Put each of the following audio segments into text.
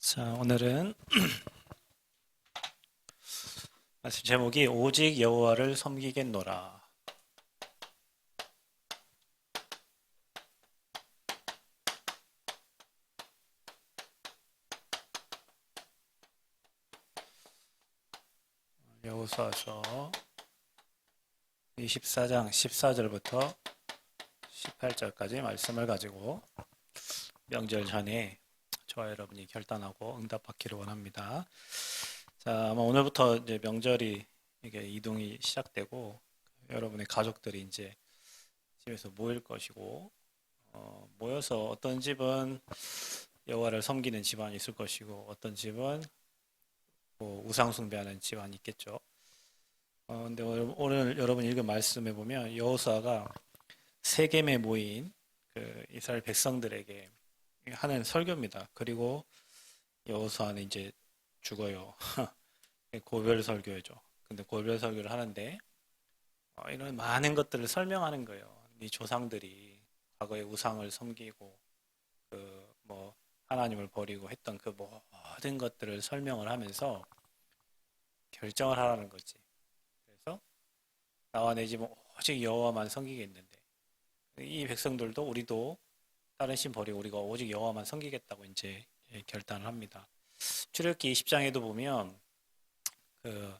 자, 오늘은 말씀 제목이 오직 여호와를 섬기겠노라. 여호수아서 24장 14절부터 18절까지 말씀을 가지고 명절 전에 저와 여러분이 결단하고 응답받기를 원합니다. 자, 아마 오늘부터 이제 명절이 이게 이동이 시작되고 여러분의 가족들이 이제 집에서 모일 것이고 모여서 어떤 집은 여호와를 섬기는 집안이 있을 것이고 어떤 집은 뭐 우상 숭배하는 집안이 있겠죠. 근데 오늘 여러분 읽은 말씀에 보면 여호수아가 세겜에 모인 그 이스라엘 백성들에게 하는 설교입니다. 그리고 여호수아는 이제 죽어요. 고별 설교죠. 근데 고별 설교를 하는데 이런 많은 것들을 설명하는 거예요. 이 조상들이 과거에 우상을 섬기고 그 뭐 하나님을 버리고 했던 그 모든 것들을 설명을 하면서 결정을 하라는 거지. 그래서 나와 내 집은 오직 여호와만 섬기겠는데 이 백성들도 우리도 다른 신 버리고 우리가 오직 여호와만 섬기겠다고 이제 결단을 합니다. 출애굽기 20장에도 보면 그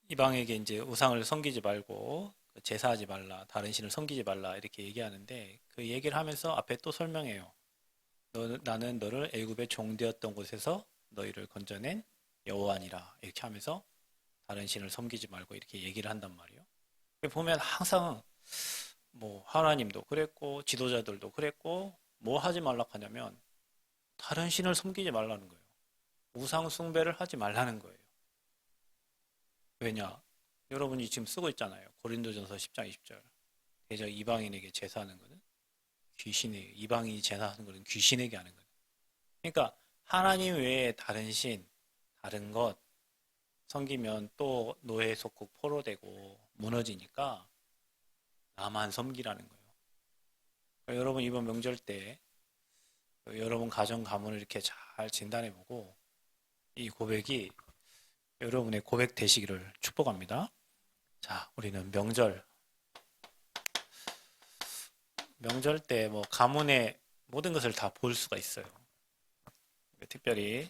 이방에게 이제 우상을 섬기지 말고 제사하지 말라, 다른 신을 섬기지 말라 이렇게 얘기하는데 그 얘기를 하면서 앞에 또 설명해요. 나는 너를 애굽의 종되었던 곳에서 너희를 건져낸 여호와니라 이렇게 하면서 다른 신을 섬기지 말고 이렇게 얘기를 한단 말이에요. 보면 항상 뭐 하나님도 그랬고 지도자들도 그랬고 뭐 하지 말라 하냐면 다른 신을 섬기지 말라는 거예요. 우상 숭배를 하지 말라는 거예요. 왜냐? 여러분이 지금 쓰고 있잖아요. 고린도전서 10장 20절. 대저 이방인에게 제사하는 것은 귀신에게, 이방인이 제사하는 것은 귀신에게 하는 거예요. 그러니까 하나님 외에 다른 신, 다른 것 섬기면 또 노예 속국 포로되고 무너지니까 나만 섬기라는 거예요. 그러니까 여러분 이번 명절 때 여러분 가정 가문을 이렇게 잘 진단해보고 이 고백이 여러분의 고백 되시기를 축복합니다. 자, 우리는 명절 때 뭐 가문의 모든 것을 다 볼 수가 있어요. 특별히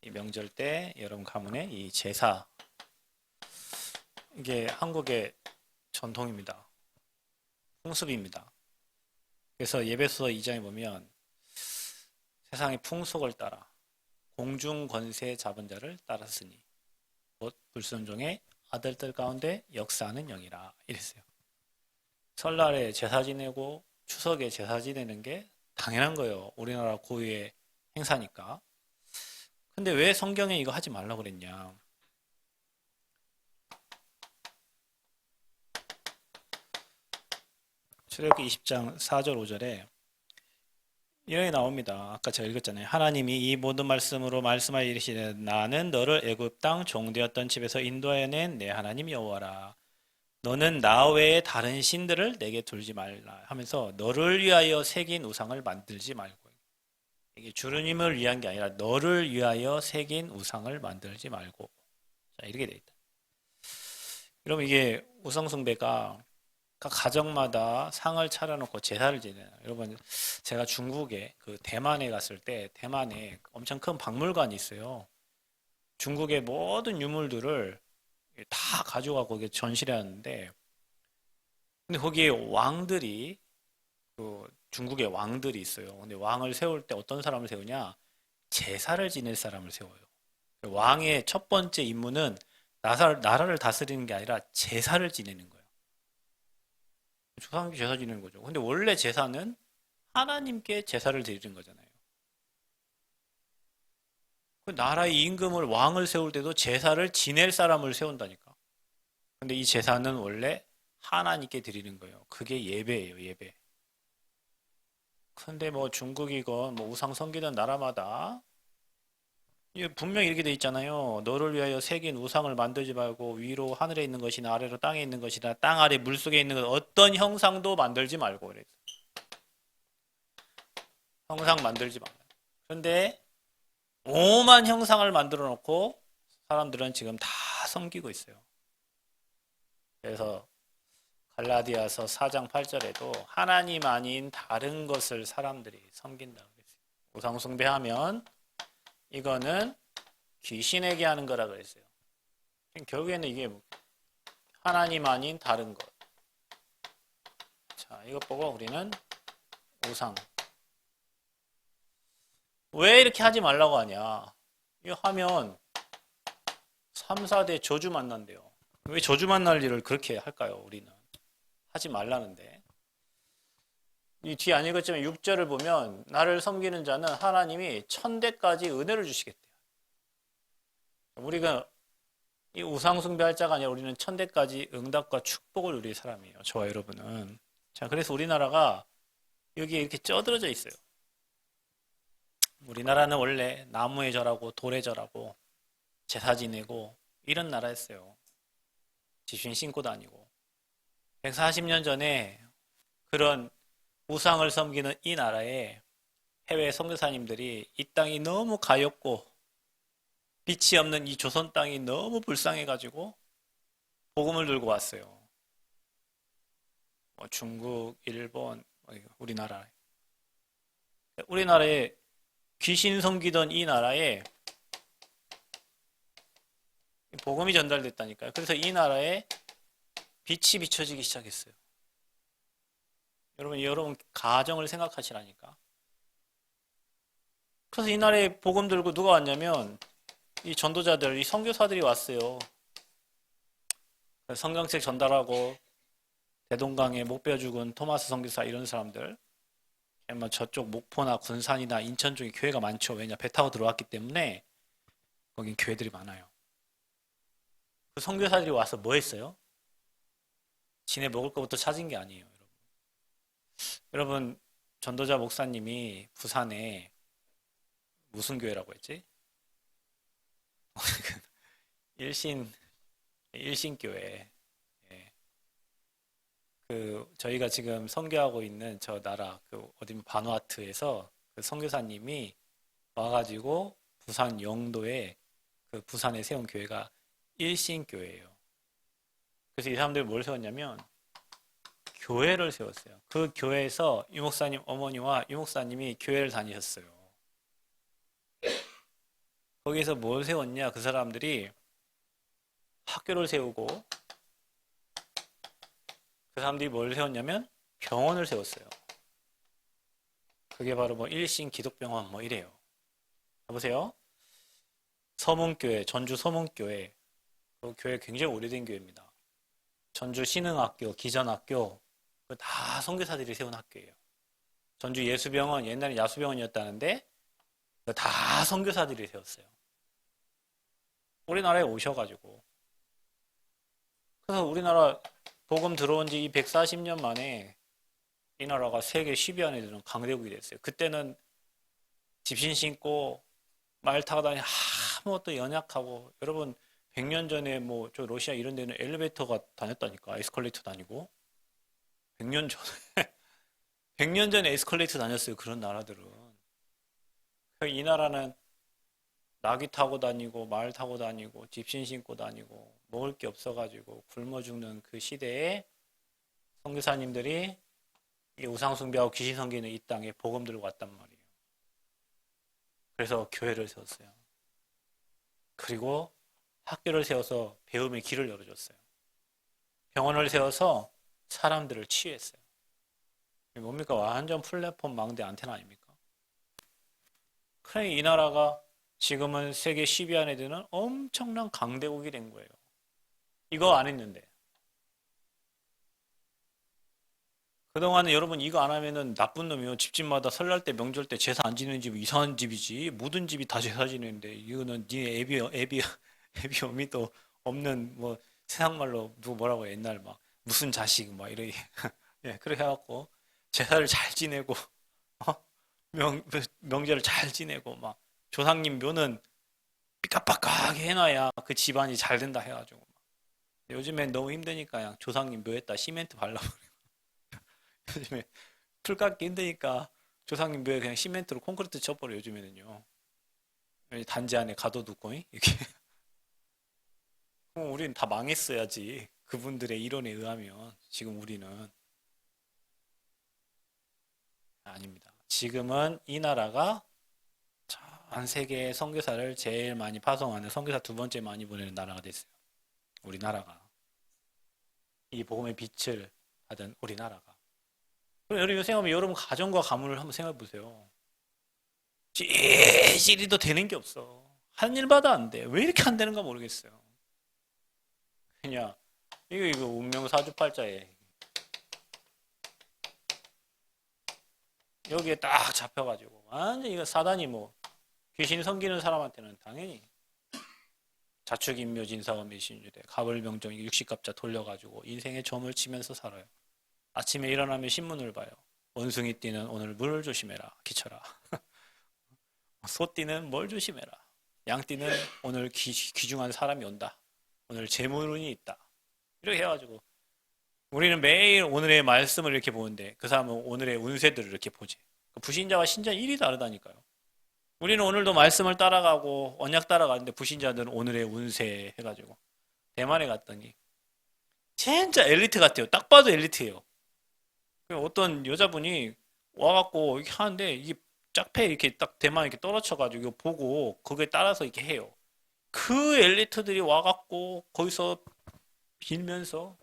이 명절 때 여러분 가문의 이 제사 이게 한국의 전통입니다. 풍습입니다. 그래서 예배서 2장에 보면 세상의 풍속을 따라 공중 권세 잡은 자를 따랐으니 곧 불순종의 아들들 가운데 역사하는 영이라 이랬어요. 설날에 제사 지내고 추석에 제사 지내는 게 당연한 거예요. 우리나라 고유의 행사니까. 근데 왜 성경에 이거 하지 말라고 그랬냐? 출애굽기 20장 4절 5절에 이렇게 나옵니다. 아까 제가 읽었잖아요. 하나님이 이 모든 말씀으로 말씀하여 이르시되 나는 너를 애굽 땅 종되었던 집에서 인도하여 낸 내 하나님 여호와라. 너는 나 외에 다른 신들을 내게 둘지 말라 하면서 너를 위하여 새긴 우상을 만들지 말고 이게 주님을 위한 게 아니라 너를 위하여 새긴 우상을 만들지 말고 자 이렇게 돼 있다. 여러분 이게 우상 숭배가 가정마다 상을 차려놓고 제사를 지내요. 여러분 제가 중국에 그 대만에 갔을 때 대만에 엄청 큰 박물관이 있어요. 중국의 모든 유물들을 다 가져가고 거기에 전시를 하는데 근데 거기에 왕들이 그 중국의 왕들이 있어요. 근데 왕을 세울 때 어떤 사람을 세우냐? 제사를 지낼 사람을 세워요. 왕의 첫 번째 임무는 나라를 다스리는 게 아니라 제사를 지내는 거예요. 조상기 제사 지내는 거죠. 근데 원래 제사는 하나님께 제사를 드리는 거잖아요. 그 나라의 임금을 왕을 세울 때도 제사를 지낼 사람을 세운다니까. 근데 이 제사는 원래 하나님께 드리는 거예요. 그게 예배예요, 예배. 근데 뭐 중국이건 뭐 우상 섬기는 나라마다 분명히 이렇게 돼 있잖아요. 너를 위하여 새긴 우상을 만들지 말고 위로 하늘에 있는 것이나 아래로 땅에 있는 것이나 땅 아래 물속에 있는 것 어떤 형상도 만들지 말고 그랬어. 형상 만들지 말아요. 그런데 오만 형상을 만들어 놓고 사람들은 지금 다 섬기고 있어요. 그래서 갈라디아서 4장 8절에도 하나님 아닌 다른 것을 사람들이 섬긴다고 그랬어요. 우상 숭배하면 이거는 귀신에게 하는 거라 그랬어요. 결국에는 이게 하나님 아닌 다른 것. 자, 이것 보고 우리는 우상. 왜 이렇게 하지 말라고 하냐? 이거 하면 3, 4대 저주 만난대요. 왜 저주 만날 일을 그렇게 할까요? 우리는 하지 말라는데. 이 뒤에 안 읽었지만 6절을 보면 나를 섬기는 자는 하나님이 1000대까지 은혜를 주시겠대요. 우리가 이 우상 숭배할 자가 아니라 우리는 1000대까지 응답과 축복을 누릴 사람이에요. 저와 여러분은. 자, 그래서 우리나라가 여기에 이렇게 쩌들어져 있어요. 우리나라는 원래 나무에 절하고 돌에 절하고 제사 지내고 이런 나라였어요. 집신 신고 다니고. 140년 전에 그런 우상을 섬기는 이 나라에 해외 선교사님들이 이 땅이 너무 가엾고 빛이 없는 이 조선 땅이 너무 불쌍해가지고 복음을 들고 왔어요. 중국, 일본, 우리나라에 귀신 섬기던 이 나라에 복음이 전달됐다니까요. 그래서 이 나라에 빛이 비춰지기 시작했어요. 여러분 가정을 생각하시라니까. 그래서 이 나라에 복음 들고 누가 왔냐면 이 전도자들, 이 선교사들이 왔어요. 성경책 전달하고 대동강에 못 베어 죽은 토마스 선교사 이런 사람들. 저쪽 목포나 군산이나 인천 쪽에 교회가 많죠. 왜냐 배 타고 들어왔기 때문에 거긴 교회들이 많아요. 그 선교사들이 와서 뭐 했어요? 지네 먹을 것부터 찾은 게 아니에요. 여러분 전도자 목사님이 부산에 무슨 교회라고 했지? 일신교회. 저희가 지금 선교하고 있는 저 나라 바누아투에서 그 선교사님이 와가지고 부산 영도에 그 부산에 세운 교회가 일신교회예요. 그래서 이 사람들이 뭘 세웠냐면 교회를 세웠어요. 그 교회에서 유 목사님 어머니와 유 목사님이 교회를 다니셨어요. 거기서 뭘 세웠냐? 그 사람들이 학교를 세우고 그 사람들이 뭘 세웠냐면 병원을 세웠어요. 그게 바로 일신 기독병원 이래요. 보세요. 서문교회, 전주 서문교회. 그 교회 굉장히 오래된 교회입니다. 전주 신흥학교, 기전학교 다 선교사들이 세운 학교예요. 전주 예수병원, 옛날에 야수병원이었다는데 다 선교사들이 세웠어요. 우리나라에 오셔가지고. 그래서 우리나라 복음 들어온 지 140년 만에 이 나라가 세계 10위 안에 드는 강대국이 됐어요. 그때는 집신 신고 말 타고 다니는 아무것도 연약하고 여러분 100년 전에 저 러시아 이런 데는 엘리베이터가 다녔다니까. 에스컬레이터 다니고 100년 전에 100년 전에 에스컬레이터 다녔어요. 그런 나라들은. 이 나라는 나귀 타고 다니고 말 타고 다니고 집신 신고 다니고 먹을 게 없어가지고 굶어 죽는 그 시대에 선교사님들이 이 우상 숭배하고 귀신 섬기는 이 땅에 복음 들고 왔단 말이에요. 그래서 교회를 세웠어요. 그리고 학교를 세워서 배움의 길을 열어줬어요. 병원을 세워서 사람들을 치유했어요. 뭡니까? 완전 플랫폼 망대 안테나 아닙니까? 그래 이 나라가 지금은 세계 10위 안에 드는 엄청난 강대국이 된 거예요. 이거 안 했는데. 그동안은 여러분 이거 안 하면은 나쁜 놈이요. 집집마다 설날 때 명절 때 제사 안 지내는 집 이상한 집이지. 모든 집이 다 제사 지내는데 이거는 니네 애비 어미도 없는 세상 말로 누구 뭐라고 해. 옛날 무슨 자식 이래. 예, 그렇게 해갖고 제사를 잘 지내고 명절을 잘 지내고 조상님 묘는 삐까빠까하게 해놔야 그 집안이 잘 된다 해가지고 요즘엔 너무 힘드니까 그냥 조상님 묘에다 시멘트 발라버리고 요즘에 풀 깎기 힘드니까 조상님 왜 그냥 시멘트로 콘크리트 쳐버려 요즘에는요. 단지 안에 가둬두고 이렇게. 그럼 우리는 다 망했어야지. 그분들의 이론에 의하면 지금 우리는 아닙니다. 지금은 이 나라가 전 세계 선교사를 제일 많이 파송하는 선교사 두 번째 많이 보내는 나라가 됐어요. 우리나라가. 이 복음의 빛을 받은 우리나라가. 그럼 여러분 생각하면 여러분 가정과 가문을 한번 생각해 보세요. 찌리도 되는 게 없어. 한 일마다 안 돼. 왜 이렇게 안 되는가 모르겠어요. 그냥 이거 운명 사주팔자에 여기에 딱 잡혀가지고 완전 이거 사단이 뭐 귀신 섬기는 사람한테는 당연히 자축인묘 진사와 매신유대 갑을명정 육식갑자 돌려가지고 인생의 점을 치면서 살아요. 아침에 일어나면 신문을 봐요. 원숭이 띠는 오늘 물 조심해라. 기쳐라. 소띠는 뭘 조심해라. 양띠는 오늘 귀중한 사람이 온다. 오늘 재물운이 있다. 이렇게 해가지고 우리는 매일 오늘의 말씀을 이렇게 보는데 그 사람은 오늘의 운세들을 이렇게 보지. 불신자와 신자 일이 다르다니까요. 우리는 오늘도 말씀을 따라가고 언약 따라가는데 불신자들은 오늘의 운세 해가지고 대만에 갔더니 진짜 엘리트 같아요. 딱 봐도 엘리트예요. 어떤 여자분이 와갖고 이렇게 하는데 이게 짝패 이렇게 딱 대만 이렇게 떨어져가지고 이거 보고 거기에 따라서 이렇게 해요. 그 엘리트들이 와갖고 거기서 빌면서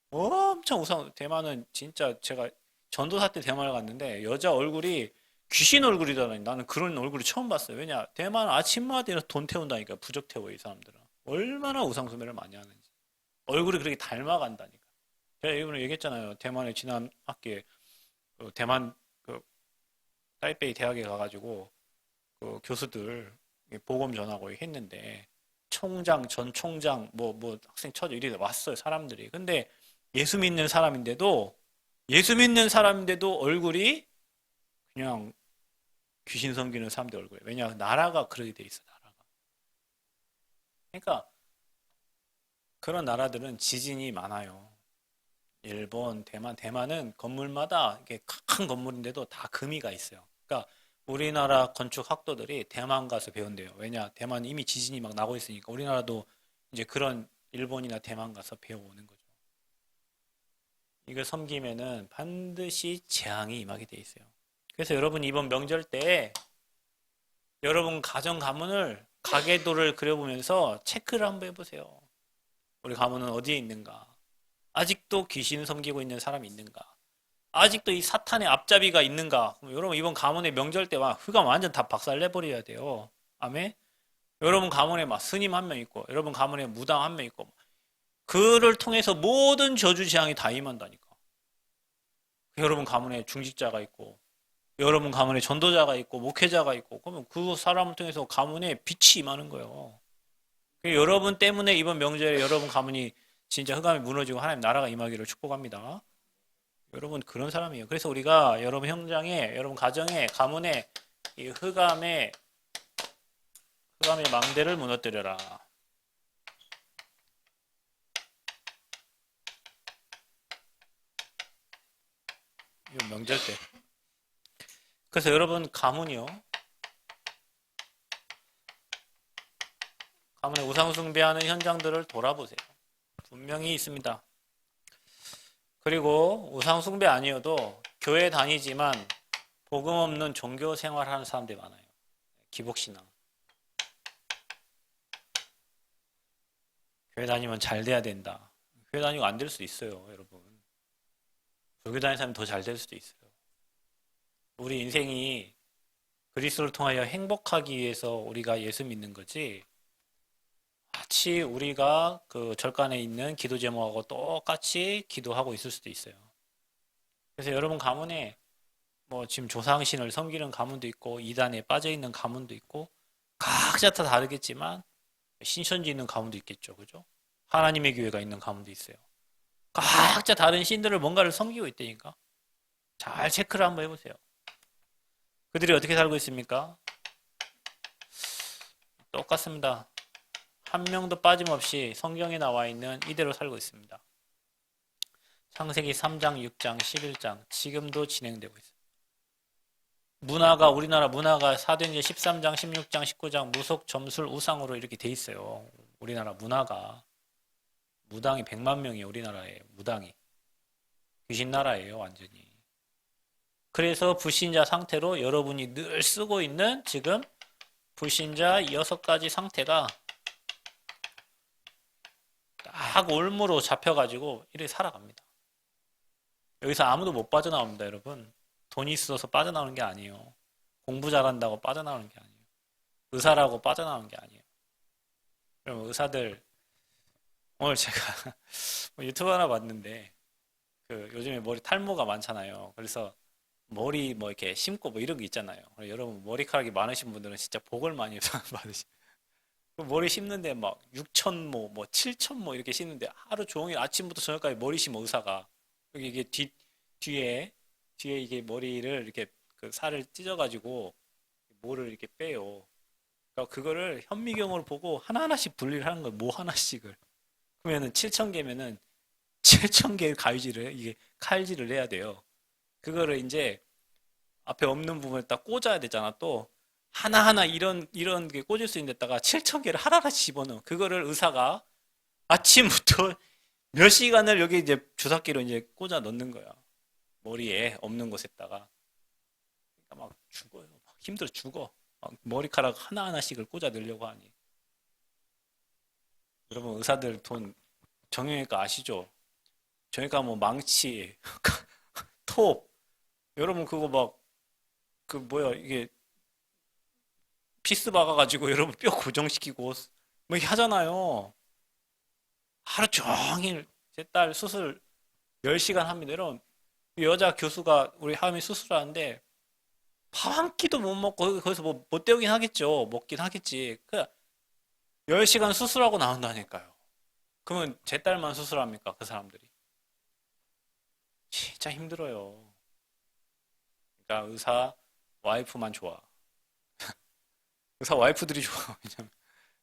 엄청 대만은 진짜 제가 전도사 때 대만을 갔는데 여자 얼굴이 귀신 얼굴이잖아요. 나는 그런 얼굴이 처음 봤어요. 왜냐 대만 아침마다 돈 태운다니까. 부적 태워 이 사람들은. 얼마나 우상숭배를 많이 하는지. 얼굴이 그렇게 닮아간다니까. 제가 이번에 얘기했잖아요. 대만에 지난 학기에 그 대만 그 타이베이 대학에 가가지고 그 교수들 보검 전하고 했는데 총장, 전 총장, 뭐 학생 처져 이리 왔어요 사람들이. 근데 예수 믿는 사람인데도 얼굴이 그냥 귀신 섬기는 사람들 얼굴이에요. 왜냐 나라가 그렇게 돼 있어 나라가. 그러니까 그런 나라들은 지진이 많아요. 일본, 대만은 건물마다 이게 큰 건물인데도 다 금이가 있어요. 그러니까 우리나라 건축 학도들이 대만 가서 배운대요. 왜냐 대만 이미 지진이 막 나고 있으니까 우리나라도 이제 그런 일본이나 대만 가서 배워오는 거죠. 이걸 섬기면은 반드시 재앙이 임하게 돼 있어요. 그래서 여러분 이번 명절 때 여러분 가정 가문을 가계도를 그려보면서 체크를 한번 해보세요. 우리 가문은 어디에 있는가? 아직도 귀신 섬기고 있는 사람이 있는가? 아직도 이 사탄의 앞잡이가 있는가? 그럼 여러분 이번 가문의 명절 때 막 흑암 완전 다 박살내버려야 돼요. 아멘? 여러분 가문에 막 스님 한 명 있고 여러분 가문에 무당 한 명 있고 그를 통해서 모든 저주 재앙이 다 임한다니까. 여러분 가문에 중직자가 있고 여러분 가문에 전도자가 있고 목회자가 있고 그러면 그 사람을 통해서 가문에 빛이 임하는 거예요. 여러분 때문에 이번 명절에 여러분 가문이 진짜 흑암이 무너지고 하나님 나라가 임하기를 축복합니다. 여러분 그런 사람이에요. 그래서 우리가 여러분 현장에 여러분 가정에 가문에 이 흑암의 망대를 무너뜨려라. 이 명절 때. 그래서 여러분 가문이요. 가문에 우상 숭배하는 현장들을 돌아보세요. 분명히 있습니다. 그리고 우상 숭배 아니어도 교회 다니지만 복음 없는 종교 생활하는 사람들이 많아요. 기복신앙. 교회 다니면 잘 돼야 된다. 교회 다니고 안 될 수도 있어요, 여러분. 불교 다니는 사람이 더 잘 될 수도 있어요. 우리 인생이 그리스도를 통하여 행복하기 위해서 우리가 예수 믿는 거지. 마치 우리가 그 절간에 있는 기도 제목하고 똑같이 기도하고 있을 수도 있어요. 그래서 여러분 가문에 뭐 지금 조상신을 섬기는 가문도 있고 이단에 빠져 있는 가문도 있고 각자 다 다르겠지만 신천지 있는 가문도 있겠죠, 그죠? 하나님의 교회가 있는 가문도 있어요. 각자 다른 신들을 뭔가를 섬기고 있다니까. 잘 체크를 한번 해보세요. 그들이 어떻게 살고 있습니까? 똑같습니다. 한 명도 빠짐없이 성경에 나와 있는 이대로 살고 있습니다. 창세기 3장, 6장, 11장 지금도 진행되고 있어요. 문화가 우리나라 문화가 사도행전 13장, 16장, 19장 무속, 점술, 우상으로 이렇게 돼 있어요. 우리나라 문화가 무당이 100만 명이에요. 우리나라에 무당이 귀신 나라예요, 완전히. 그래서 불신자 상태로 여러분이 늘 쓰고 있는 지금 불신자 6가지 상태가 딱 올무로 잡혀가지고 이렇게 살아갑니다. 여기서 아무도 못 빠져나옵니다, 여러분. 돈이 있어서 빠져나오는 게 아니에요. 공부 잘한다고 빠져나오는 게 아니에요. 의사라고 빠져나오는 게 아니에요. 그럼 의사들 오늘 제가 유튜브 하나 봤는데 그 요즘에 머리 탈모가 많잖아요. 그래서 머리 뭐 이렇게 심고 뭐 이런 게 있잖아요. 여러분 머리카락이 많으신 분들은 진짜 복을 많이 받으시. 머리 심는데 막 6,000모, 뭐 7,000모 이렇게 심는데 하루 종일 아침부터 저녁까지 머리 심어 의사가 여기 이게 뒤에 이게 머리를 이렇게 그 살을 찢어가지고 모를 이렇게 빼요. 그러니까 그거를 현미경으로 보고 하나하나씩 분리를 하는 거예요. 모 하나씩을. 그러면은 7,000개면은 7,000개의 가위질을 이게 칼질을 해야 돼요. 그거를 이제 앞에 없는 부분에 딱 꽂아야 되잖아. 또 하나하나 이런 게 꽂을 수 있는 데다가 7,000개를 하나하나씩 집어넣어. 그거를 의사가 아침부터 몇 시간을 여기 이제 주사기로 이제 꽂아 넣는 거야. 머리에 없는 곳에다가. 그러니까 막 죽어요. 막 힘들어 죽어. 막 머리카락 하나하나씩을 꽂아 넣으려고 하니. 여러분 의사들 돈 정형외과 아시죠? 정형외과 뭐 망치, 톱. 여러분 그거 막 그 뭐야 이게 피스 박아가지고 여러분 뼈 고정시키고 뭐 이렇게 하잖아요. 하루 종일 제 딸 수술 10시간 합니다. 여러분 여자 교수가 우리 하미 수술하는데 밥 한 끼도 못 먹고 거기서 뭐 못 때우긴 하겠죠. 먹긴 하겠지. 그 10시간 수술하고 나온다니까요. 그러면 제 딸만 수술합니까? 그 사람들이. 진짜 힘들어요. 그러니까 의사 와이프만 좋아. 의사 와이프들이 좋아. 왜냐면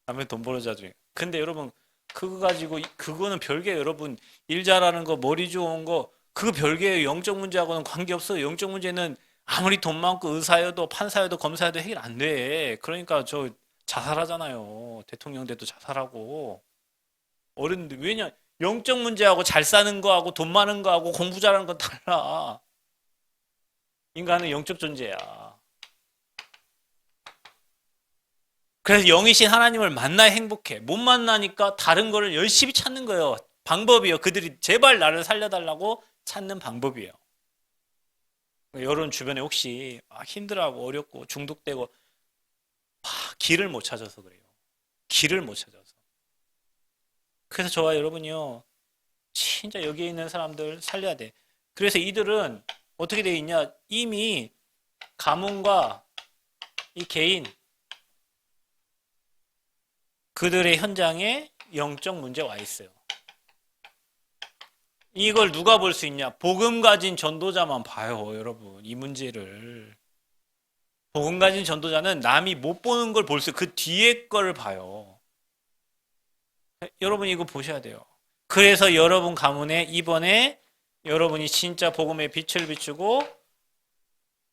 남의 돈 벌어자지. 근데 여러분 그거 가지고 그거는 별개예요. 여러분 일 잘하는 거 머리 좋은 거 그거 별개예요. 영적 문제하고는 관계없어요. 영적 문제는 아무리 돈 많고 의사여도 판사여도 검사여도 해결 안 돼. 그러니까 저 자살하잖아요. 대통령 돼도 자살하고 어른들 왜냐 영적 문제하고 잘 사는 거하고 돈 많은 거하고 공부 잘하는 건 달라. 인간은 영적 존재야. 그래서 영이신 하나님을 만나야 행복해. 못 만나니까 다른 거를 열심히 찾는 거예요. 방법이에요. 그들이 제발 나를 살려달라고 찾는 방법이에요. 여러분 주변에 혹시 힘들어하고 어렵고 중독되고 길을 못 찾아서 그래요. 길을 못 찾아서. 그래서 저와 여러분이요. 진짜 여기에 있는 사람들 살려야 돼. 그래서 이들은 어떻게 되어 있냐? 이미 가문과 이 개인 그들의 현장에 영적 문제가 와 있어요. 이걸 누가 볼 수 있냐? 복음 가진 전도자만 봐요, 여러분. 이 문제를. 복음 가진 전도자는 남이 못 보는 걸 볼 수, 그 뒤에 걸 봐요. 여러분 이거 보셔야 돼요. 그래서 여러분 가문에 이번에 여러분이 진짜 복음의 빛을 비추고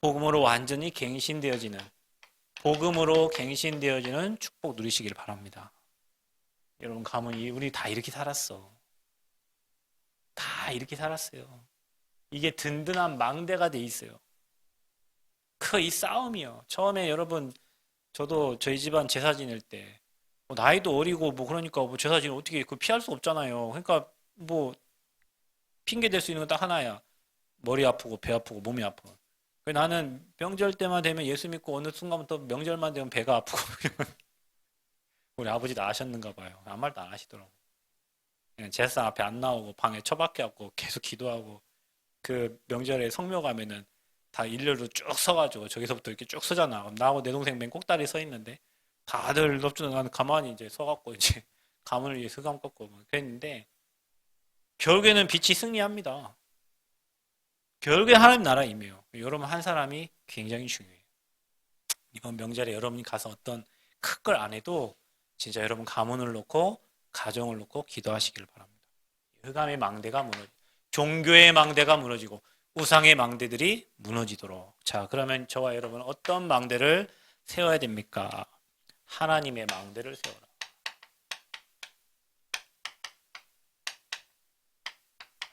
복음으로 완전히 갱신되어지는 복음으로 갱신되어지는 축복 누리시길 바랍니다. 여러분 가문이 우리 다 이렇게 살았어. 다 이렇게 살았어요. 이게 든든한 망대가 돼 있어요. 이 싸움이요. 처음에 여러분 저도 저희 집안 제사 지낼 때 나이도 어리고 뭐 그러니까 뭐 제사 지내면 어떻게 그 피할 수 없잖아요. 그러니까 뭐 핑계 댈 수 있는 건 딱 하나야. 머리 아프고 배 아프고 몸이 아프고. 나는 명절 때만 되면 예수 믿고 어느 순간부터 명절만 되면 배가 아프고 우리 아버지도 아셨는가 봐요. 아무 말도 안 하시더라고. 그냥 제사상 앞에 안 나오고 방에 처박혀갖고 계속 기도하고 그 명절에 성묘 가면은 다 일렬로 쭉 서가지고 저기서부터 이렇게 쭉 서잖아. 그럼 나하고 내 동생 맨 꼭다리 서 있는데 다들 넙주는 나는 가만히 이제 서갖고 이제 가문을 위해 수감 꺾고 뭐 그랬는데 결국에는 빛이 승리합니다. 결국에 하나님 나라 임해요. 여러분 한 사람이 굉장히 중요해요. 이번 명절에 여러분이 가서 어떤 큰 걸 안 해도 진짜 여러분 가문을 놓고 가정을 놓고 기도하시길 바랍니다. 흑암의 망대가 무너져. 종교의 망대가 무너지고 우상의 망대들이 무너지도록. 자, 그러면 저와 여러분 어떤 망대를 세워야 됩니까? 하나님의 망대를 세워라.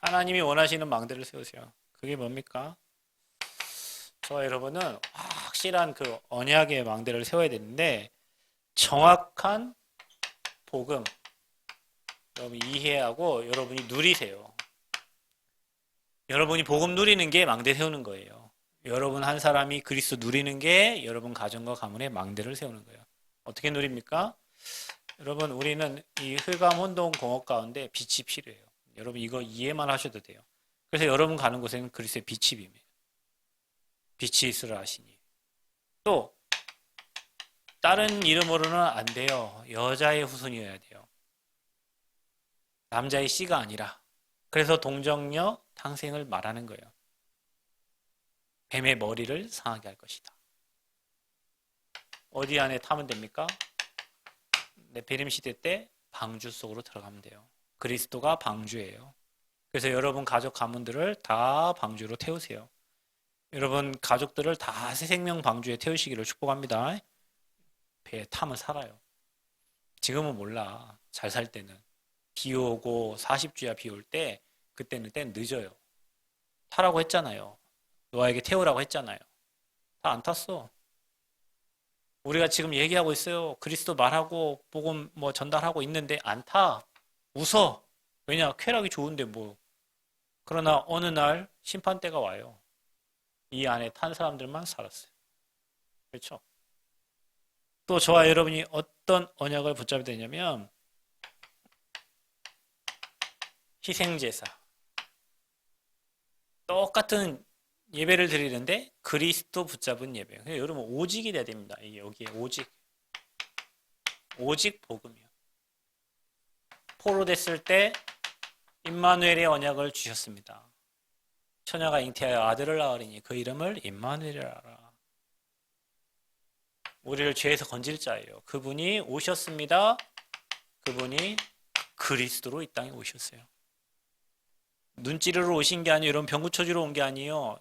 하나님이 원하시는 망대를 세우세요. 그게 뭡니까? 저와 여러분은 확실한 그 언약의 망대를 세워야 되는데 정확한 복음 여러분 이해하고 여러분이 누리세요. 여러분이 복음 누리는 게 망대 세우는 거예요. 여러분 한 사람이 그리스도 누리는 게 여러분 가정과 가문의 망대를 세우는 거예요. 어떻게 누립니까? 여러분 우리는 이 흑암 혼돈 공업 가운데 빛이 필요해요. 여러분 이거 이해만 하셔도 돼요. 그래서 여러분 가는 곳에는 그리스도의 빛이 비매요. 빛이 있으라 하시니. 또 다른 이름으로는 안 돼요. 여자의 후손이어야 돼요. 남자의 씨가 아니라. 그래서 동정녀 탕생을 말하는 거예요. 뱀의 머리를 상하게 할 것이다. 어디 안에 타면 됩니까? 네피림 시대 때 방주 속으로 들어가면 돼요. 그리스도가 방주예요. 그래서 여러분 가족 가문들을 다 방주로 태우세요. 여러분 가족들을 다 새 생명 방주에 태우시기를 축복합니다. 배에 타면 살아요. 지금은 몰라. 잘 살 때는. 비 오고 40주야 비 올 때 그때는 늦어요. 타라고 했잖아요. 노아에게 태우라고 했잖아요. 다 안 탔어. 우리가 지금 얘기하고 있어요. 그리스도 말하고 복음 뭐 전달하고 있는데 안 타. 웃어. 왜냐? 쾌락이 좋은데 뭐. 그러나 어느 날 심판대가 와요. 이 안에 탄 사람들만 살았어요. 그렇죠? 또 저와 여러분이 어떤 언약을 붙잡아야 되냐면 희생제사. 똑같은 예배를 드리는데 그리스도 붙잡은 예배. 여러분 오직이 돼야 됩니다. 이게 여기에 오직. 오직 복음이요. 포로됐을 때 임마누엘의 언약을 주셨습니다. 처녀가 잉태하여 아들을 낳으리니 그 이름을 임마누엘이라 하라. 우리를 죄에서 건질 자예요. 그분이 오셨습니다. 그분이 그리스도로 이 땅에 오셨어요. 눈 찌르러 오신 게 아니에요. 여러분 병 고쳐주러 온 게 아니에요.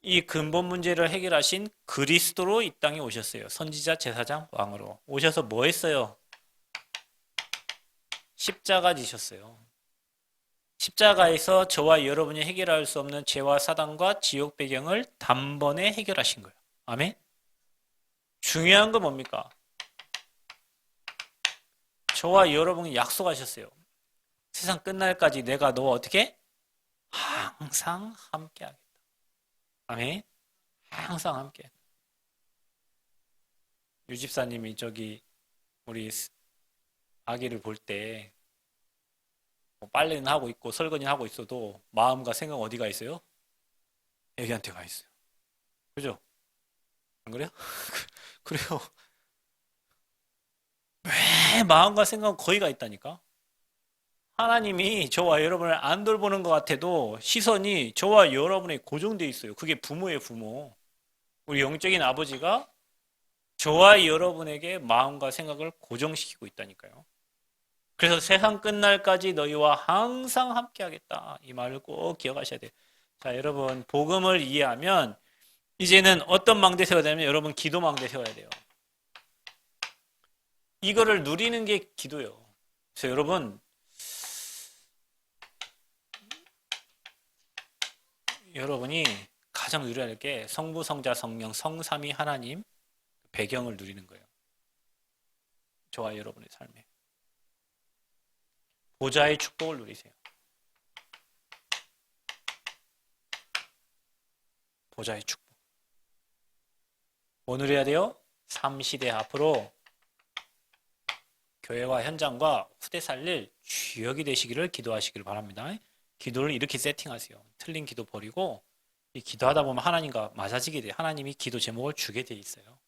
이 근본 문제를 해결하신 그리스도로 이 땅에 오셨어요. 선지자, 제사장, 왕으로. 오셔서 뭐 했어요? 십자가 지셨어요. 십자가에서 저와 여러분이 해결할 수 없는 죄와 사단과 지옥 배경을 단번에 해결하신 거예요. 아멘? 중요한 건 뭡니까? 저와 여러분이 약속하셨어요. 세상 끝날까지 내가 너 어떻게? 항상 함께 하겠다. 아멘? 항상 함께. 유 집사님이 저기 우리 아기를 볼 때 빨래는 하고 있고 설거지는 하고 있어도 마음과 생각 어디가 있어요? 애기한테 가 있어요. 그죠? 안 그래요? 그래요. 왜 마음과 생각은 거기 가 있다니까? 하나님이 저와 여러분을 안 돌보는 것 같아도 시선이 저와 여러분에 고정되어 있어요. 그게 부모예요, 부모. 우리 영적인 아버지가 저와 여러분에게 마음과 생각을 고정시키고 있다니까요. 그래서 세상 끝날까지 너희와 항상 함께 하겠다. 이 말을 꼭 기억하셔야 돼요. 자, 여러분 복음을 이해하면 이제는 어떤 망대 세워야 되냐면 여러분 기도 망대 세워야 돼요. 이거를 누리는 게 기도예요. 그래서 여러분 여러분이 가장 누려야 할 게 성부, 성자, 성령, 성삼위 하나님 배경을 누리는 거예요. 저와 여러분의 삶에. 보좌의 축복을 누리세요. 보좌의 축복. 뭐 누려야 돼요? 3시대 앞으로 교회와 현장과 후대 살릴 주역이 되시기를 기도하시기를 바랍니다. 기도를 이렇게 세팅하세요. 틀린 기도 버리고 이 기도하다 보면 하나님과 맞아지게 돼요. 하나님이 기도 제목을 주게 돼 있어요.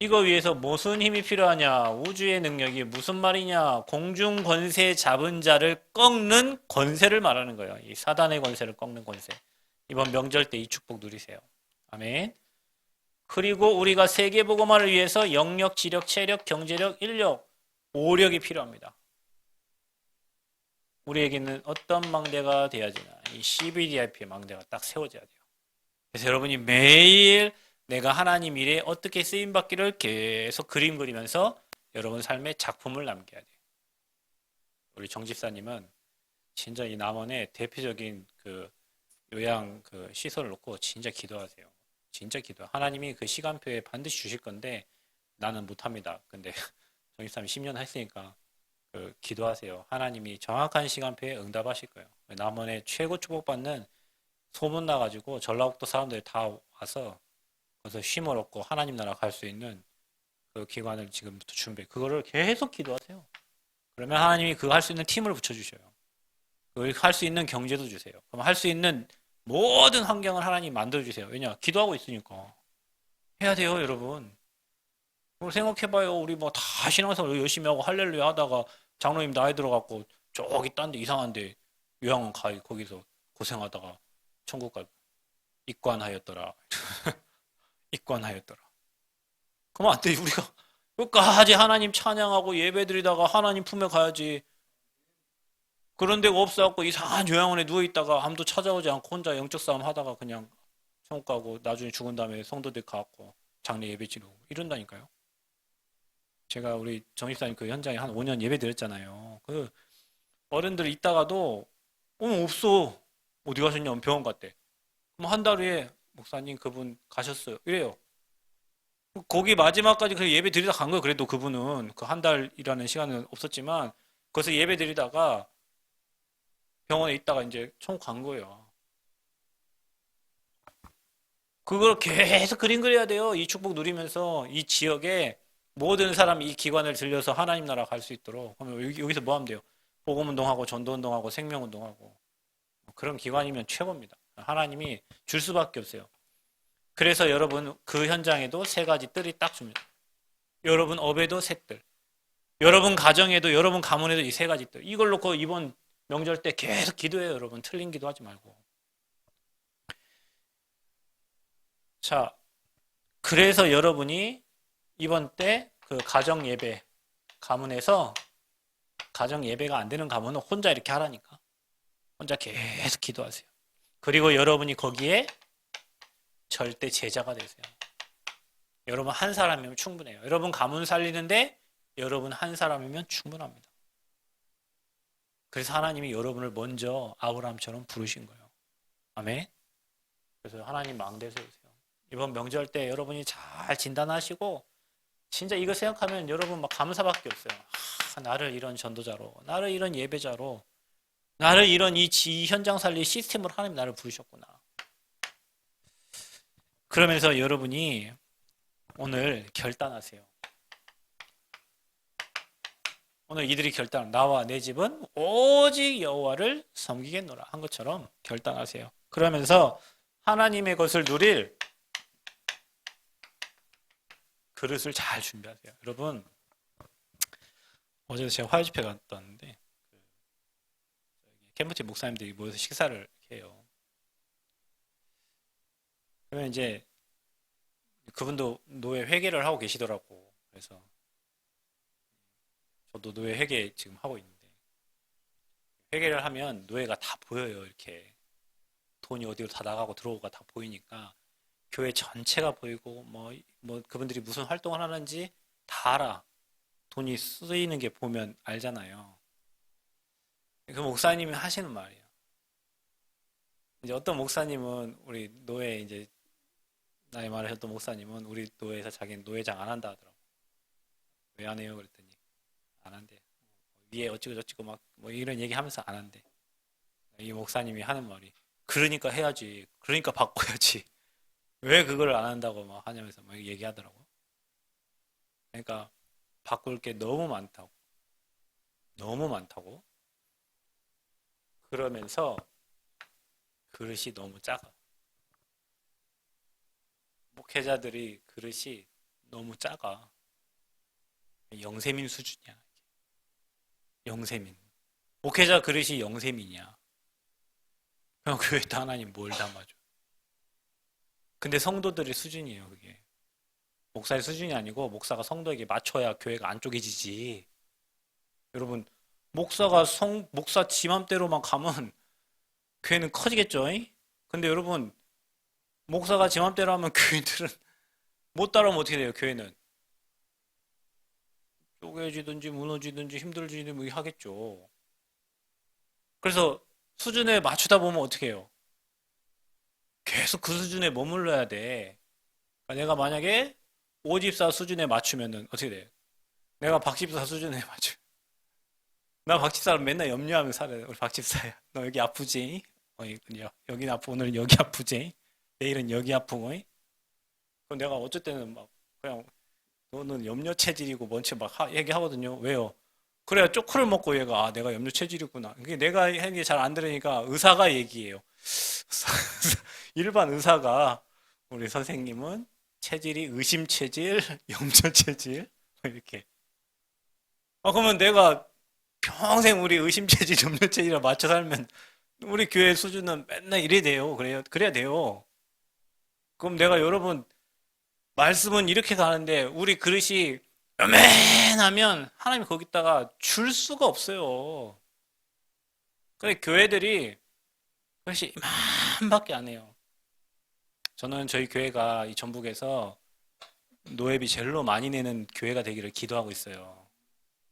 이거 위해서 무슨 힘이 필요하냐? 우주의 능력이 무슨 말이냐? 공중 권세 잡은 자를 꺾는 권세를 말하는 거예요. 이 사단의 권세를 꺾는 권세. 이번 명절 때 이 축복 누리세요. 아멘. 그리고 우리가 세계복음화를 위해서 영력, 지력, 체력, 경제력, 인력, 오력이 필요합니다. 우리에게는 어떤 망대가 돼야 되나? 이 CBDIP의 망대가 딱 세워져야 돼요. 그래서 여러분이 매일 내가 하나님 일에 어떻게 쓰임 받기를 계속 그림 그리면서 여러분 삶에 작품을 남겨야 돼요. 우리 정 집사님은 진짜 이 남원의 대표적인 그 요양 그 시설을 놓고 진짜 기도하세요. 진짜 기도. 하나님이 그 시간표에 반드시 주실 건데 나는 못합니다. 근데 정 집사님 10년 했으니까 그 기도하세요. 하나님이 정확한 시간표에 응답하실 거예요. 남원에 최고 축복받는 소문 나가지고 전라북도 사람들이 다 와서 거기서 쉼을 얻고 하나님 나라 갈 수 있는 그 기관을 지금부터 준비해. 그거를 계속 기도하세요. 그러면 하나님이 그거 할 수 있는 팀을 붙여주셔요. 그걸 할 수 있는 경제도 주세요. 그럼 할 수 있는 모든 환경을 하나님 만들어주세요. 왜냐? 기도하고 있으니까. 해야 돼요, 여러분. 그걸 생각해봐요. 우리 뭐 다 신앙생활 열심히 하고 할렐루야 하다가 장로님 나이 들어갖고 저기 딴 데 이상한데 요양원 가 거기서 고생하다가 천국 가 입관하였더라. 입관하였더라. 그러면 안 돼. 우리가 끝까지 하나님 찬양하고 예배드리다가 하나님 품에 가야지. 그런 데가 없어갖고 이상한 요양원에 누워있다가 아무도 찾아오지 않고 혼자 영적 싸움 하다가 그냥 천국 가고 나중에 죽은 다음에 성도들 가갖고 장례 예배 지르고 이런다니까요. 제가 우리 정입사님 그 현장에 한 5년 예배 드렸잖아요. 그 어른들 있다가도 없어. 어디 가셨냐? 병원 갔대. 그럼 한 달 후에 목사님 그분 가셨어요. 이래요. 거기 마지막까지 그 예배 드리다 간 거예요. 그래도 그분은 그 한 달이라는 시간은 없었지만 거기서 예배 드리다가 병원에 있다가 이제 천국 간 거예요. 그걸 계속 그림 그려야 돼요. 이 축복 누리면서 이 지역에 모든 사람이 이 기관을 들려서 하나님 나라 갈 수 있도록. 그러면 여기서 뭐 하면 돼요? 복음운동하고 전도운동하고 생명운동하고 그런 기관이면 최고입니다. 하나님이 줄 수밖에 없어요. 그래서 여러분 그 현장에도 세 가지 뜰이 딱 줍니다. 여러분 업에도 세 뜰. 여러분 가정에도 여러분 가문에도 이 세 가지 뜰. 이걸 놓고 이번 명절 때 계속 기도해요. 여러분 틀린 기도하지 말고. 자, 그래서 여러분이 이번 때 그 가정 예배 가문에서 가정 예배가 안 되는 가문은 혼자 이렇게 하라니까. 혼자 계속 기도하세요. 그리고 여러분이 거기에 절대 제자가 되세요. 여러분 한 사람이면 충분해요. 여러분 가문 살리는데 여러분 한 사람이면 충분합니다. 그래서 하나님이 여러분을 먼저 아브라함처럼 부르신 거예요. 아멘. 그래서 하나님 망대 세우세요. 이번 명절 때 여러분이 잘 진단하시고 진짜 이거 생각하면 여러분 막 감사밖에 없어요. 나를 이런 전도자로, 나를 이런 예배자로, 나를 이런 이 현장 살리 시스템으로 하나님 나를 부르셨구나. 그러면서 여러분이 오늘 결단하세요. 오늘 이들이 결단, 나와 내 집은 오직 여호와를 섬기겠노라 한 것처럼 결단하세요. 그러면서 하나님의 것을 누릴 그릇을 잘 준비하세요. 여러분 어제도 제가 화요 집회 갔다 왔는데 캠프팀 목사님들이 모여서 식사를 해요. 그러면 이제 그분도 노예 회계를 하고 계시더라고. 그래서 저도 노예 회계 지금 하고 있는데 회계를 하면 노예가 다 보여요. 이렇게 돈이 어디로 다 나가고 들어오고가 다 보이니까 교회 전체가 보이고 뭐 그분들이 무슨 활동을 하는지 다 알아. 돈이 쓰이는 게 보면 알잖아요. 그 목사님이 하시는 말이에요. 이제 어떤 목사님은 우리 노예 이제 나이 많으셨던 목사님은 우리 노예에서 자기는 노예장 안 한다 하더라고. 왜 안 해요? 그랬더니 안 한대. 위에 어찌고 저찌고 막 뭐 이런 얘기 하면서 안 한대. 이 목사님이 하는 말이 그러니까 해야지. 그러니까 바꿔야지. 왜 그걸 안 한다고 막 하냐면서 막 얘기하더라고. 그러니까 바꿀 게 너무 많다고. 너무 많다고. 그러면서 그릇이 너무 작아. 목회자들이 그릇이 너무 작아. 영세민 수준이야. 영세민. 목회자 그릇이 영세민이야. 그럼 교회에 하나님 뭘 담아줘. 근데 성도들의 수준이에요, 그게. 목사의 수준이 아니고 목사가 성도에게 맞춰야 교회가 안 쪼개지지. 여러분 목사 지 맘대로만 가면 교회는 커지겠죠? 잉? 근데 여러분, 목사가 지 맘대로 하면 교인들은 못 따라오면 어떻게 돼요, 교회는? 쪼개지든지 무너지든지 힘들어지든지 뭐 하겠죠. 그래서 수준에 맞추다 보면 어떻게 해요? 계속 그 수준에 머물러야 돼. 그러니까 내가 만약에 오집사 수준에 맞추면은 어떻게 돼? 내가 박집사 수준에 맞추. 나 박집사를 맨날 염려하며 살아요. 우리 박집사야. 너 여기 아프지? 여긴 아프고 오늘 여기 아프지? 내일은 여기 아프고. 그럼 내가 어쩔 때는 막 그냥 너는 염려 체질이고 뭔지 막 얘기하거든요. 왜요? 그래야 쪼크를 먹고 얘가 아 내가 염려 체질이구나. 그게 내가 하는 게 잘 안 들으니까 의사가 얘기해요. 일반 의사가 우리 선생님은 체질이 의심 체질, 염려 체질 이렇게. 그러면 내가 평생 우리 의심 체질, 염려 체질에 맞춰 살면 우리 교회 수준은 맨날 이래 돼요. 그래야 돼요. 그럼 내가 여러분 말씀은 이렇게 가는데 우리 그릇이 요맨하면 하나님이 거기다가 줄 수가 없어요. 그래 교회들이 그릇이 이만밖에 안 해요. 저는 저희 교회가 이 전북에서 노예비 제일로 많이 내는 교회가 되기를 기도하고 있어요.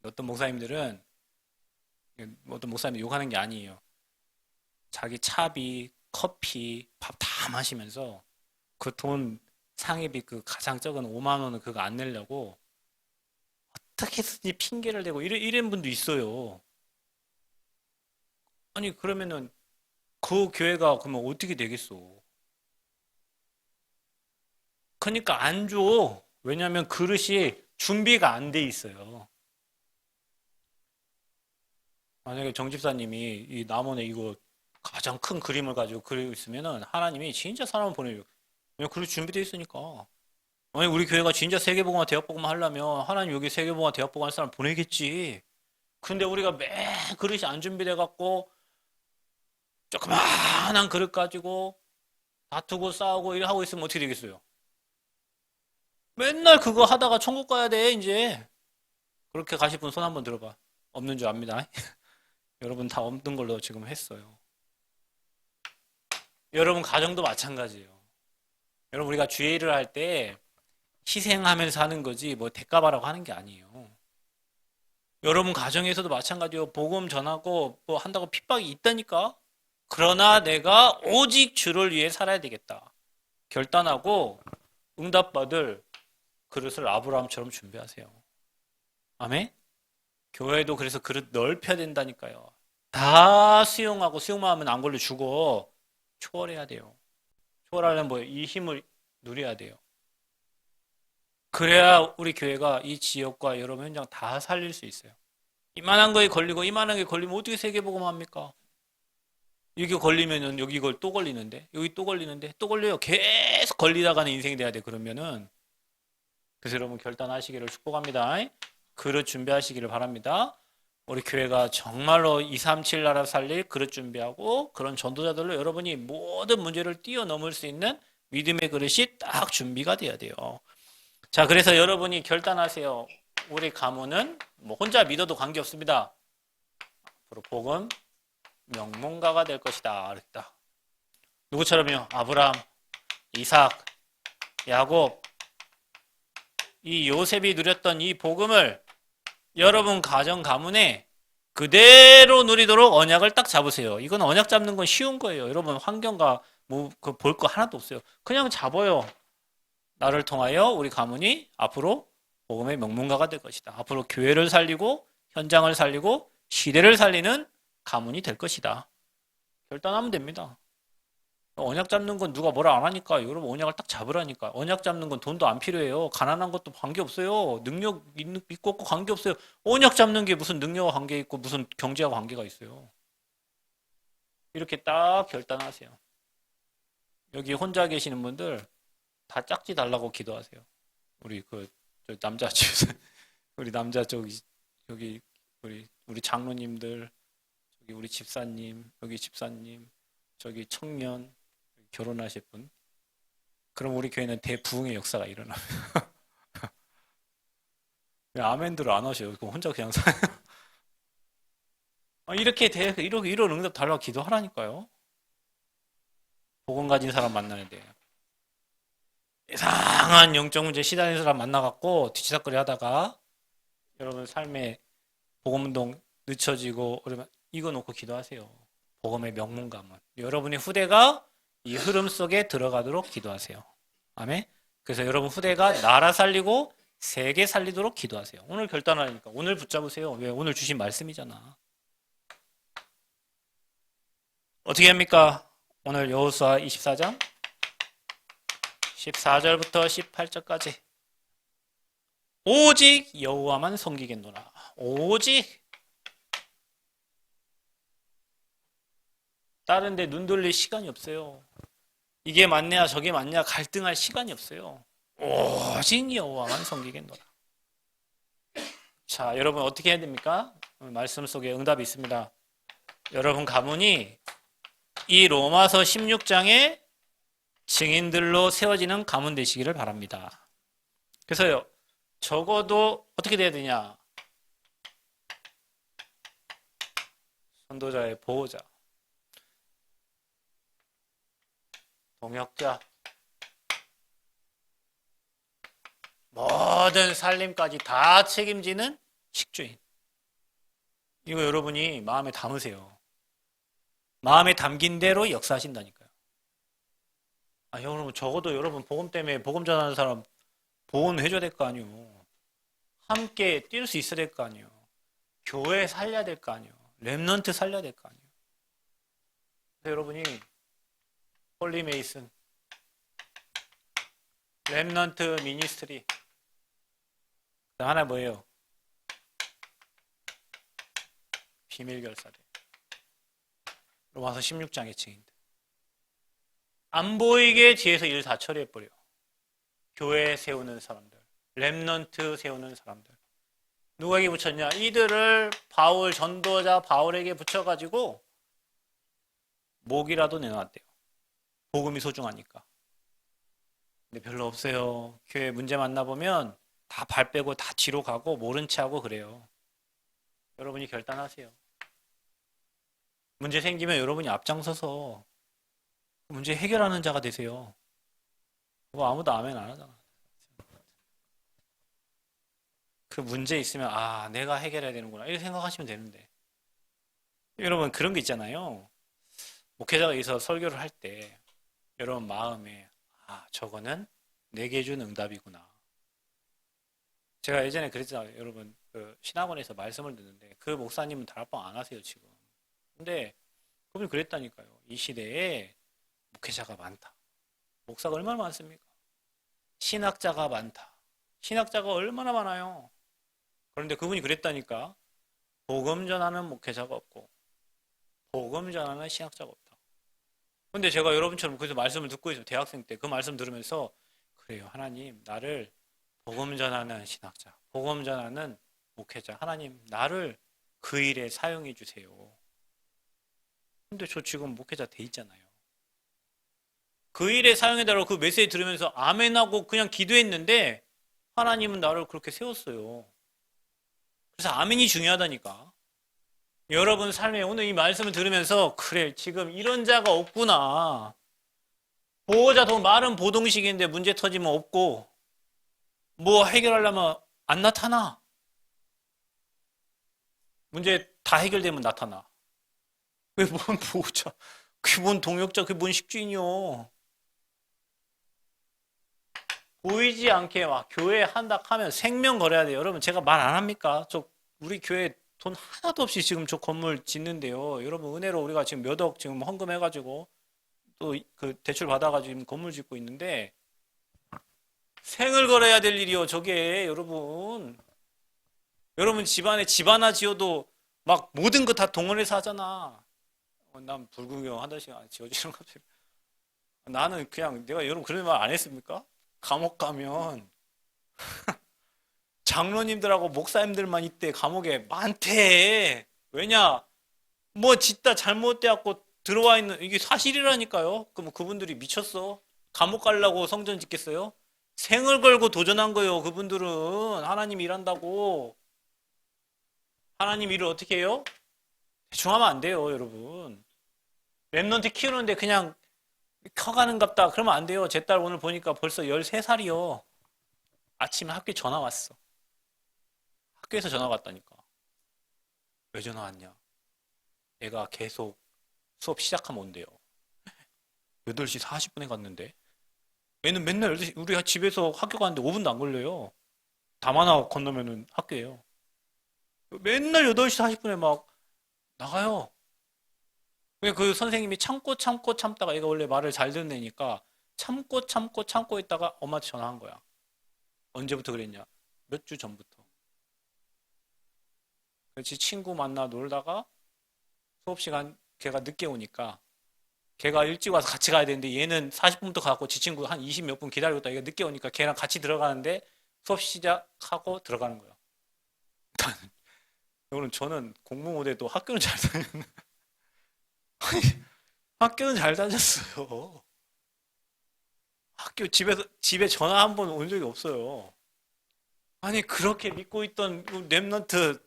어떤 목사님들은 어떤 목사님 욕하는 게 아니에요. 자기 차비, 커피, 밥 다 마시면서 그 돈 상입이 그 가장 적은 5만 원은 그거 안 내려고 어떻게 쓰지 핑계를 대고 이런 분도 있어요. 아니 그러면은 그 교회가 그러면 어떻게 되겠어? 그러니까 안 줘. 왜냐하면 그릇이 준비가 안 돼 있어요. 만약에 정 집사님이 이 남원에 이거 가장 큰 그림을 가지고 그리고 있으면은 하나님이 진짜 사람을 보내요. 왜냐 그릇 준비되어 있으니까. 아니 우리 교회가 진짜 세계복음화 대학복음화 하려면 하나님 여기 세계복음화 대학복음화 할 사람 보내겠지. 근데 우리가 매 그릇이 안 준비돼 갖고 조그마한 그릇 가지고 다투고 싸우고 이래 하고 있으면 어떻게 되겠어요? 맨날 그거 하다가 천국 가야 돼 이제. 그렇게 가실 분 손 한번 들어봐. 없는 줄 압니다. 여러분 다 없는 걸로 지금 했어요. 여러분 가정도 마찬가지예요. 여러분 우리가 주의 일을 할 때 희생하면서 하는 거지 뭐 대가바라고 하는 게 아니에요. 여러분 가정에서도 마찬가지요. 복음 전하고 뭐 한다고 핍박이 있다니까. 그러나 내가 오직 주를 위해 살아야 되겠다. 결단하고 응답받을 그릇을 아브라함처럼 준비하세요. 아멘? 교회도 그래서 그릇 넓혀야 된다니까요. 다 수용하고 수용만 하면 안 걸려 죽어. 초월해야 돼요. 초월하려면 뭐 이 힘을 누려야 돼요. 그래야 우리 교회가 이 지역과 여러 현장 다 살릴 수 있어요. 이만한 거에 걸리고 이만한 게 걸리면 어떻게 세계복음 합니까? 여기 걸리면은 여기 이걸 또 걸리는데 여기 또 걸리는데 또 걸려요. 계속 걸리다가는 인생이 돼야 돼. 그러면은 그래서 여러분 결단하시기를 축복합니다. 그릇 준비하시기를 바랍니다. 우리 교회가 정말로 237 나라 살릴 그릇 준비하고 그런 전도자들로 여러분이 모든 문제를 뛰어넘을 수 있는 믿음의 그릇이 딱 준비가 돼야 돼요. 자, 그래서 여러분이 결단하세요. 우리 가문은 뭐 혼자 믿어도 관계없습니다. 앞으로 복음 명문가가 될 것이다. 그랬다. 누구처럼요? 아브라함, 이삭, 야곱, 이 요셉이 누렸던 이 복음을 여러분 가정 가문에 그대로 누리도록 언약을 딱 잡으세요. 이건 언약 잡는 건 쉬운 거예요. 여러분 환경과 뭐 볼 거 하나도 없어요. 그냥 잡아요. 나를 통하여 우리 가문이 앞으로 복음의 명문가가 될 것이다. 앞으로 교회를 살리고 현장을 살리고 시대를 살리는 가문이 될 것이다. 결단하면 됩니다. 언약 잡는 건 누가 뭐라 안 하니까 여러분 언약을 딱 잡으라니까. 언약 잡는 건 돈도 안 필요해요. 가난한 것도 관계없어요. 능력 있고 없고 관계없어요. 언약 잡는 게 무슨 능력과 관계 있고 무슨 경제와 관계가 있어요. 이렇게 딱 결단하세요. 여기 혼자 계시는 분들 다 짝지 달라고 기도하세요. 우리 남자 집 우리 남자 여기 우리 장로님들 여기 우리 집사님 여기 집사님 저기 청년 결혼하실 분. 그럼 우리 교회는 대부흥의 역사가 일어나. 아멘들 안 하셔요. 그럼 혼자 그냥 사. 이런 응답 달라고 기도하라니까요. 복음 가진 사람 만나는데. 이상한 영적 문제 시달리는 사람 만나갖고 뒤치다거리 하다가 여러분 삶에 복음 운동 늦춰지고 그러면 이거 놓고 기도하세요. 복음의 명문가문. 여러분의 후대가 이 흐름 속에 들어가도록 기도하세요. 아멘. 그래서 여러분 후대가 나라 살리고 세계 살리도록 기도하세요. 오늘 결단하니까 오늘 붙잡으세요. 왜? 오늘 주신 말씀이잖아. 어떻게 합니까? 오늘 여호수아 24장 14절부터 18절까지 오직 여호와만 섬기겠노라. 오직 다른 데 눈 돌릴 시간이 없어요. 이게 맞냐 저게 맞냐 갈등할 시간이 없어요. 오직 여호와만 섬기겠노라. 자, 여러분 어떻게 해야 됩니까? 말씀 속에 응답이 있습니다. 여러분 가문이 이 로마서 16장의 증인들로 세워지는 가문 되시기를 바랍니다. 그래서요, 적어도 어떻게 돼야 되냐? 선도자의 보호자, 동역자, 모든 살림까지 다 책임지는 식주인. 이거 여러분이 마음에 담으세요. 마음에 담긴 대로 역사하신다니까요. 여러분 적어도 여러분 복음 때문에 복음 전하는 사람 보호해줘야 될 거 아니에요. 함께 뛸 수 있어야 될 거 아니에요. 교회 살려야 될 거 아니에요. 렘넌트 살려야 될 거 아니에요. 그래서 여러분이 홀리 메이슨, 렘넌트 미니스트리, 하나 뭐예요? 비밀 결사대. 로마서 16장의 증인들. 안 보이게 뒤에서 일 다 처리해버려. 교회 세우는 사람들, 렘넌트 세우는 사람들. 누구에게 붙였냐? 이들을 바울, 전도자 바울에게 붙여가지고 목이라도 내놨대요. 복음이 소중하니까. 근데 별로 없어요. 교회 문제 만나보면 다 발 빼고 다 뒤로 가고 모른 채 하고 그래요. 여러분이 결단하세요. 문제 생기면 여러분이 앞장서서 문제 해결하는 자가 되세요. 그거 아무도 아멘 안 하잖아. 그 문제 있으면 내가 해결해야 되는구나 이렇게 생각하시면 되는데, 여러분 그런 게 있잖아요. 목회자가 여기서 설교를 할 때 여러분 마음에 저거는 내게 준 응답이구나. 제가 예전에 그랬잖아요. 여러분 그 신학원에서 말씀을 듣는데 그 목사님은 다락방 안 하세요 지금. 근데 그분이 그랬다니까요. 이 시대에 목회자가 많다. 목사가 얼마나 많습니까? 신학자가 많다. 신학자가 얼마나 많아요. 그런데 그분이 그랬다니까. 복음 전하는 목회자가 없고 복음 전하는 신학자가 없다. 근데 제가 여러분처럼 그래서 말씀을 듣고 있어요. 대학생 때 그 말씀 들으면서 그래요. 하나님 나를 복음 전하는 신학자, 복음 전하는 목회자, 하나님 나를 그 일에 사용해 주세요. 근데 저 지금 목회자 돼 있잖아요. 그 일에 사용해달라고 그 메시지 들으면서 아멘하고 그냥 기도했는데 하나님은 나를 그렇게 세웠어요. 그래서 아멘이 중요하다니까. 여러분 삶에 오늘 이 말씀을 들으면서 그래 지금 이런 자가 없구나. 보호자 더 말은 보동식인데 문제 터지면 없고 뭐 해결하려면 안 나타나. 문제 다 해결되면 나타나. 왜 뭔 보호자, 그게 뭔 동역자, 그게 뭔 식주인이요. 보이지 않게 막 교회 한다 하면 생명 걸어야 돼요. 여러분 제가 말 안 합니까? 우리 교회 돈 하나도 없이 지금 저 건물 짓는데요. 여러분 은혜로 우리가 지금 몇 억 지금 헌금해가지고 또 그 대출 받아가지고 지금 건물 짓고 있는데 생을 걸어야 될 일이요. 저게 여러분 집안에 집 하나 지어도 막 모든 거 다 동원해서 하잖아. 난 불구경 한 달씩 지어지는 것 같아요. 나는 그냥 내가 여러분 그런 말 안 했습니까? 감옥 가면 장로님들하고 목사님들만 있대. 감옥에 많대. 왜냐? 뭐 짓다 잘못돼갖고 들어와 있는 이게 사실이라니까요. 그럼 그분들이 미쳤어? 감옥 가려고 성전 짓겠어요? 생을 걸고 도전한 거예요. 그분들은 하나님 일한다고. 하나님 일을 어떻게 해요? 대충 하면 안 돼요, 여러분. 랩넌트 키우는데 그냥 커가는갑다. 그러면 안 돼요. 제 딸 오늘 보니까 벌써 13살이요. 아침에 학교에 전화 왔어. 학교에서 전화 왔다니까. 왜 전화 왔냐? 얘가 계속 수업 시작하면 온대요. 8시 40분에 갔는데. 얘는 맨날 8시, 우리가 집에서 학교 가는데 5분도 안 걸려요. 담 하나 건너면은 학교예요. 맨날 8시 40분에 막 나가요. 그 선생님이 참고 참고 참다가 얘가 원래 말을 잘 듣는 애니까 참고 참고 참고 있다가 엄마한테 전화한 거야. 언제부터 그랬냐? 몇 주 전부터. 그렇지 친구 만나 놀다가 수업 시간 걔가 늦게 오니까 걔가 일찍 와서 같이 가야 되는데 얘는 40분부터 가고 지 친구 한 20 몇 분 기다리고 있다. 얘가 늦게 오니까 걔랑 같이 들어가는데 수업 시작하고 들어가는 거야. 여러분 저는 공부 못해도 학교는 잘 다녔는데 학교는 잘 다녔어요. 학교 집에 전화 한 번 온 적이 없어요. 아니 그렇게 믿고 있던 그 랩런트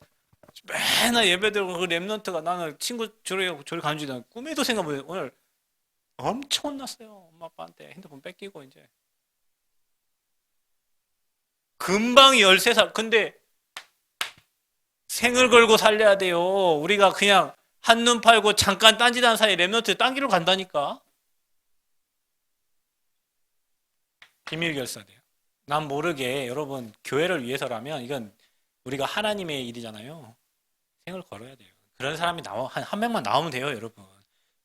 맨날 예배드리고 그 랩런트가 나는 친구 저리 가는 줄 꿈에도 생각 못해. 오늘 엄청 혼났어요. 엄마 아빠한테 핸드폰 뺏기고 이제 금방 13살. 근데 생을 걸고 살려야 돼요. 우리가 그냥 한눈 팔고 잠깐 딴짓하는 사이에 랩런트 딴 길로 간다니까. 비밀 결사돼요. 난 모르게 여러분 교회를 위해서라면 이건 우리가 하나님의 일이잖아요. 생을 걸어야 돼요. 그런 사람이 한 명만 나오면 돼요, 여러분.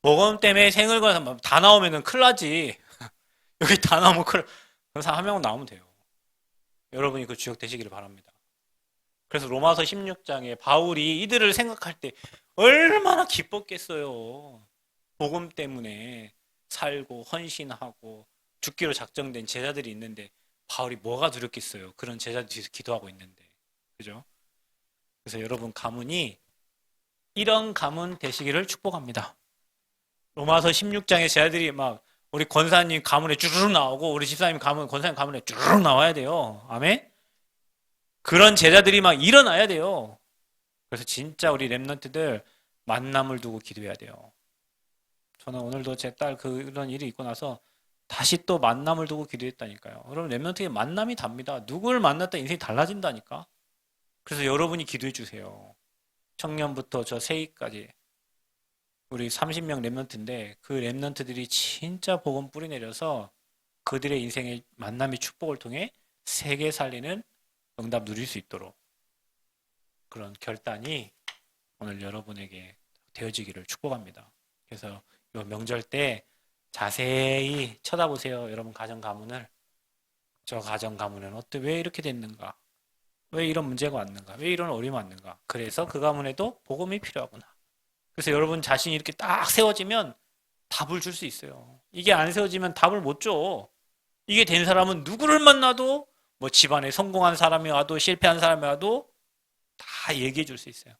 모범 때문에 생을 걸어서 다 나오면은 큰일 나지. 여기 다 나오면 그런 사람 한 명만 나오면 돼요. 여러분이 그 주역 되시기를 바랍니다. 그래서 로마서 16장에 바울이 이들을 생각할 때 얼마나 기뻤겠어요. 복음 때문에 살고 헌신하고 죽기로 작정된 제자들이 있는데 바울이 뭐가 두렵겠어요. 그런 제자들 뒤에서 기도하고 있는데. 그죠? 그래서 여러분 가문이 이런 가문 되시기를 축복합니다. 로마서 16장에 제자들이 막 우리 권사님 가문에 쭈르륵 나오고 우리 집사님 권사님 가문에 쭈르륵 나와야 돼요. 아멘? 그런 제자들이 막 일어나야 돼요. 그래서 진짜 우리 랩런트들 만남을 두고 기도해야 돼요. 저는 오늘도 제 딸 그런 일이 있고 나서 다시 또 만남을 두고 기도했다니까요. 여러분 랩런트의 만남이 답니다. 누구를 만났다 인생이 달라진다니까. 그래서 여러분이 기도해 주세요. 청년부터 저 세기까지 우리 30명 랩런트인데 그 랩런트들이 진짜 복음 뿌리 내려서 그들의 인생의 만남의 축복을 통해 세계 살리는 응답 누릴 수 있도록 그런 결단이 오늘 여러분에게 되어지기를 축복합니다. 그래서 이 명절 때 자세히 쳐다보세요. 여러분 가정 가문을. 저 가정 가문은 왜 이렇게 됐는가? 왜 이런 문제가 왔는가? 왜 이런 어려움이 왔는가? 그래서 그 가문에도 복음이 필요하구나. 그래서 여러분 자신이 이렇게 딱 세워지면 답을 줄 수 있어요. 이게 안 세워지면 답을 못 줘. 이게 된 사람은 누구를 만나도 뭐 집안에 성공한 사람이 와도 실패한 사람이 와도 다 얘기해 줄 수 있어요.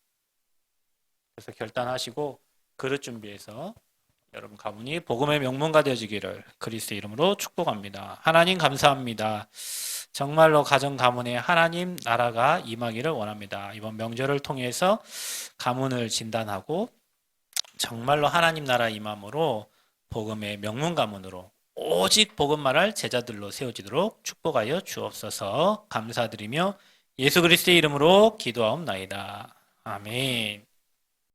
그래서 결단하시고 그릇 준비해서 여러분 가문이 복음의 명문가 되어지기를 그리스도 이름으로 축복합니다. 하나님 감사합니다. 정말로 가정 가문에 하나님 나라가 임하기를 원합니다. 이번 명절을 통해서 가문을 진단하고 정말로 하나님 나라 임함으로 복음의 명문 가문으로 오직 복음 말할 제자들로 세워지도록 축복하여 주옵소서. 감사드리며 예수 그리스도의 이름으로 기도하옵나이다. 아멘.